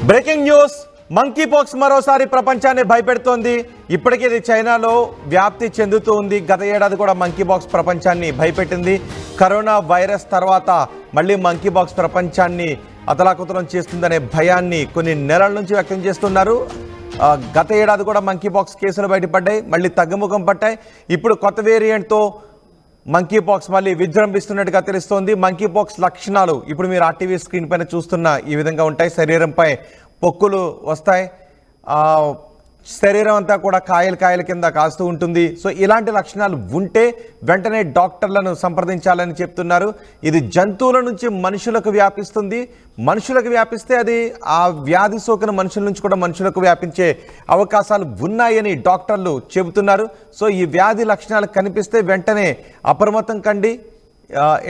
Breaking news monkey pox మరోసారి ప్రపంచాన్ని భయపెడుతోంది. ఇప్పటికే ఇది చైనాలో వ్యాప్తి చెందుతూ ఉంది. గత ఏడాది కూడా మంకీ పాక్స్ ప్రపంచాన్ని భయపెట్టింది. కరోనా వైరస్ తర్వాత మళ్ళీ మంకీ పాక్స్ ప్రపంచాన్ని అతలాకుతలం చేస్తుందనే భయాన్ని కొన్ని నెలల నుంచి వ్యక్తం చేస్తున్నారు. గత ఏడాది కూడా మంకీ పాక్స్ కేసులు బయటపడ్డాయి, మళ్ళీ తగ్గుముఖం పట్టాయి. ఇప్పుడు కొత్త వేరియంట్తో మంకీ పాక్స్ మళ్ళీ విజృంభిస్తున్నట్టుగా తెలుస్తోంది. మంకీ పాక్స్ లక్షణాలు ఇప్పుడు మీరు ఆర్టీవీ స్క్రీన్ పైన చూస్తున్న ఈ విధంగా ఉంటాయి. శరీరంపై పొక్కులు వస్తాయి, శరీరం అంతా కూడా కాయల కింద కాస్తూ ఉంటుంది. సో ఇలాంటి లక్షణాలు ఉంటే వెంటనే డాక్టర్లను సంప్రదించాలని చెప్తున్నారు. ఇది జంతువుల నుంచి మనుషులకు వ్యాపిస్తుంది. మనుషులకు వ్యాపిస్తే అది ఆ వ్యాధి సోకిన మనుషుల నుంచి కూడా మనుషులకు వ్యాపించే అవకాశాలు ఉన్నాయని డాక్టర్లు చెబుతున్నారు. సో ఈ వ్యాధి లక్షణాలు కనిపిస్తే వెంటనే అప్రమత్తం కండి,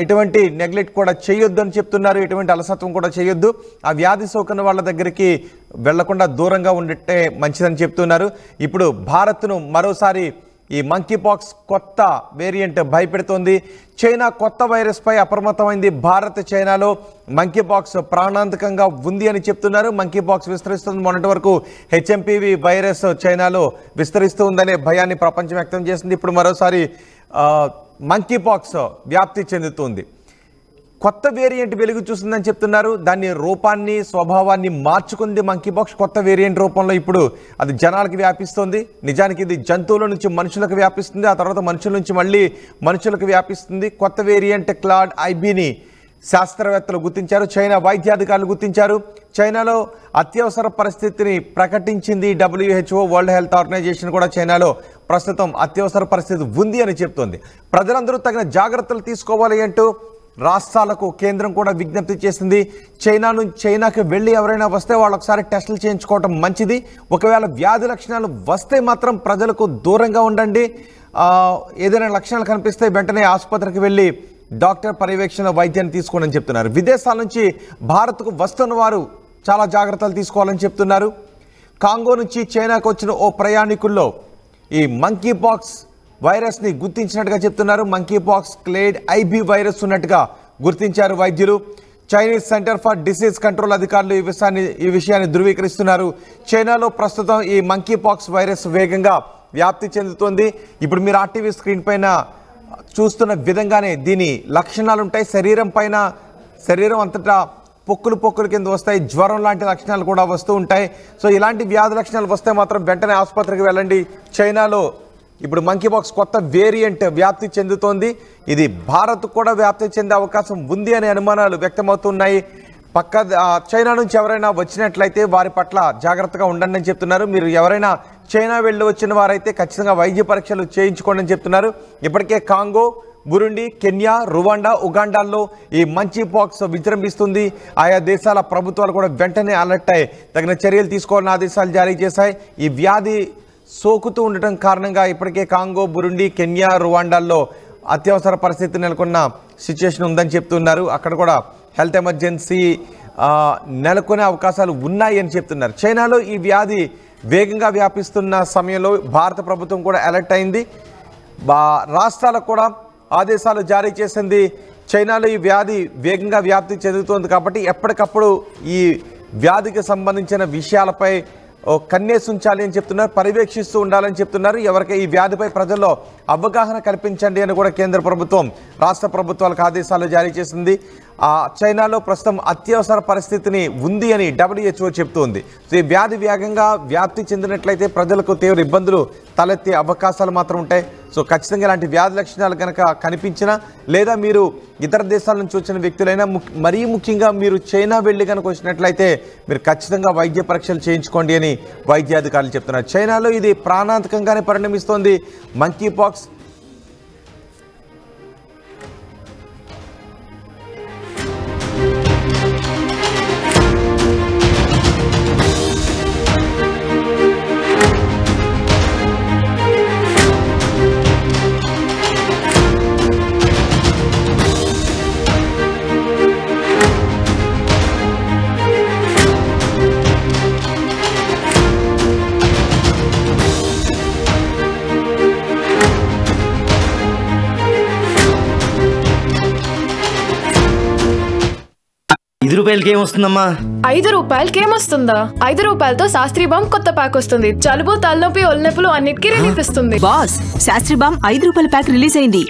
ఎటువంటి నెగ్లెక్ట్ కూడా చేయొద్దు అని చెప్తున్నారు. ఎటువంటి అలసత్వం కూడా చేయొద్దు. ఆ వ్యాధి సోకిన వాళ్ళ దగ్గరికి వెళ్లకుండా దూరంగా ఉండటే మంచిదని చెప్తున్నారు. ఇప్పుడు భారత్ను మరోసారి ఈ మంకీ పాక్స్ కొత్త వేరియంట్ భయపెడుతోంది. చైనా కొత్త వైరస్ పై అప్రమత్తమైంది. భారత్ చైనాలో మంకీ పాక్స్ ప్రాణాంతకంగా ఉంది అని చెప్తున్నారు. మంకీ పాక్స్ విస్తరిస్తుంది. మొన్నటి వరకు హెచ్ఎంపీవీ వైరస్ చైనాలో విస్తరిస్తూ ఉందనే భయాన్ని ప్రపంచం వ్యక్తం చేసింది. ఇప్పుడు మరోసారి మంకీ పాక్స్ వ్యాప్తి చెందుతుంది. కొత్త వేరియంట్ వెలుగు చూస్తుందని చెప్తున్నారు. దాని రూపాన్ని స్వభావాన్ని మార్చుకుంది. మంకీ పాక్స్ కొత్త వేరియంట్ రూపంలో ఇప్పుడు అది జనాలకు వ్యాపిస్తుంది. నిజానికి ఇది జంతువుల నుంచి మనుషులకు వ్యాపిస్తుంది, ఆ తర్వాత మనుషుల నుంచి మళ్ళీ మనుషులకు వ్యాపిస్తుంది. కొత్త వేరియంట్ క్లాడ్ ఐబీని శాస్త్రవేత్తలు గుర్తించారు, చైనా వైద్యాధికారులు గుర్తించారు. చైనాలో అత్యవసర పరిస్థితిని ప్రకటించింది WHO. వరల్డ్ హెల్త్ ఆర్గనైజేషన్ కూడా చైనాలో ప్రస్తుతం అత్యవసర పరిస్థితి ఉంది అని చెప్తోంది. ప్రజలందరూ తగిన జాగ్రత్తలు తీసుకోవాలి అంటూ రాష్ట్రాలకు కేంద్రం కూడా విజ్ఞప్తి చేసింది. చైనాకి వెళ్ళి ఎవరైనా వస్తే వాళ్ళు ఒకసారి టెస్టులు చేయించుకోవటం మంచిది. ఒకవేళ వ్యాధి లక్షణాలు వస్తే మాత్రం ప్రజలకు దూరంగా ఉండండి. ఏదైనా లక్షణాలు కనిపిస్తే వెంటనే ఆసుపత్రికి వెళ్ళి డాక్టర్ పర్యవేక్షణ వైద్యాన్ని తీసుకోవాలని చెప్తున్నారు. విదేశాల నుంచి భారత్కు వస్తున్న వారు చాలా జాగ్రత్తలు తీసుకోవాలని చెప్తున్నారు. కాంగో నుంచి చైనాకు వచ్చిన ఓ ప్రయాణికుల్లో ఈ మంకీ పాక్స్ వైరస్ని గుర్తించినట్టుగా చెప్తున్నారు. Monkey pox clade IB virus ఉన్నట్టుగా గుర్తించారు వైద్యులు. Chinese centre for disease control అధికారులు ఈ విషయాన్ని ధృవీకరిస్తున్నారు. చైనాలో ప్రస్తుతం ఈ మంకీ పాక్స్ వైరస్ వేగంగా వ్యాప్తి చెందుతోంది. ఇప్పుడు మీరు ఆర్టీవీ స్క్రీన్ పైన చూస్తున్న విధంగానే దీని లక్షణాలు ఉంటాయి. శరీరం అంతటా పొక్కులు కింద వస్తాయి. జ్వరం లాంటి లక్షణాలు కూడా వస్తూ ఉంటాయి. సో ఇలాంటి వ్యాధి లక్షణాలు వస్తే మాత్రం వెంటనే ఆసుపత్రికి వెళ్ళండి. చైనాలో ఇప్పుడు మంకీ పాక్స్ కొత్త వేరియంట్ వ్యాప్తి చెందుతోంది. ఇది భారత్ కూడా వ్యాప్తి చెందే అవకాశం ఉంది అనే అనుమానాలు వ్యక్తమవుతున్నాయి. చైనా నుంచి ఎవరైనా వచ్చినట్లయితే వారి పట్ల జాగ్రత్తగా ఉండండి అని చెప్తున్నారు. మీరు ఎవరైనా చైనా వెళ్ళి వచ్చిన వారైతే ఖచ్చితంగా వైద్య పరీక్షలు చేయించుకోండి అని చెప్తున్నారు. ఇప్పటికే కాంగో, బురుండి, కెన్యా, రువాండా, ఉగాండాల్లో ఈ మంకీ పాక్స్ విజృంభిస్తుంది. ఆయా దేశాల ప్రభుత్వాలు కూడా వెంటనే అలర్ట్ అయ్యి తగిన చర్యలు తీసుకోవాలని ఆదేశాలు జారీ చేశాయి. ఈ వ్యాధి సోకుతూ ఉండటం కారణంగా ఇప్పటికే కాంగో, బురుండి, కెన్యా, రువాండాల్లో అత్యవసర పరిస్థితి నెలకొన్న సిచ్యుయేషన్ ఉందని చెప్తున్నారు. అక్కడ కూడా హెల్త్ ఎమర్జెన్సీ నెలకొనే అవకాశాలు ఉన్నాయి అని చెప్తున్నారు. చైనాలో ఈ వ్యాధి వేగంగా వ్యాపిస్తున్న సమయంలో భారత ప్రభుత్వం కూడా అలర్ట్ అయింది. రాష్ట్రాలకు కూడా ఆదేశాలు జారీ చేసింది. చైనాలో ఈ వ్యాధి వేగంగా వ్యాప్తి చెందుతోంది కాబట్టి ఎప్పటికప్పుడు ఈ వ్యాధికి సంబంధించిన విషయాలపై కన్నేసి ఉంచాలి అని చెప్తున్నారు, పర్యవేక్షిస్తూ ఉండాలని చెప్తున్నారు. ఎవరికి ఈ వ్యాధిపై ప్రజల్లో అవగాహన కల్పించండి అని కూడా కేంద్ర ప్రభుత్వం రాష్ట్ర ప్రభుత్వాలకు ఆదేశాలు జారీ చేసింది. చైనాలో ప్రస్తుతం అత్యవసర పరిస్థితిని ఉంది అని WHO చెప్తోంది. సో ఈ వ్యాధి వేగంగా వ్యాప్తి చెందినట్లయితే ప్రజలకు తీవ్ర ఇబ్బందులు తలెత్తే అవకాశాలు మాత్రం ఉంటాయి. సో ఖచ్చితంగా ఇలాంటి వ్యాధి లక్షణాలు కనుక కనిపించినా లేదా మీరు ఇతర దేశాల నుంచి వచ్చిన వ్యక్తులైనా మరీ ముఖ్యంగా మీరు చైనా వెళ్ళి కనుక వచ్చినట్లయితే మీరు ఖచ్చితంగా వైద్య పరీక్షలు చేయించుకోండి అని వైద్యాధికారులు చెప్తున్నారు. చైనాలో ఇది ప్రాణాంతకంగానే పరిణమిస్తోంది మంకీ పాక్స్. 5 రూపాయలకి ఏమొస్తుందమ్మా? 5 రూపాయలకి ఏమొస్తుందా? 5 రూపాయలతో శాస్త్రీ బామ్ కొత్త ప్యాక్ వస్తుంది. జలుబు, తలనొప్పి, ఒళ్ళనొప్పులు అన్నిటికీ రిలీఫ్ ఇస్తుంది. బాస్, శాస్త్రీ బామ్ 5 రూపాయల ప్యాక్ రిలీజ్ అయింది.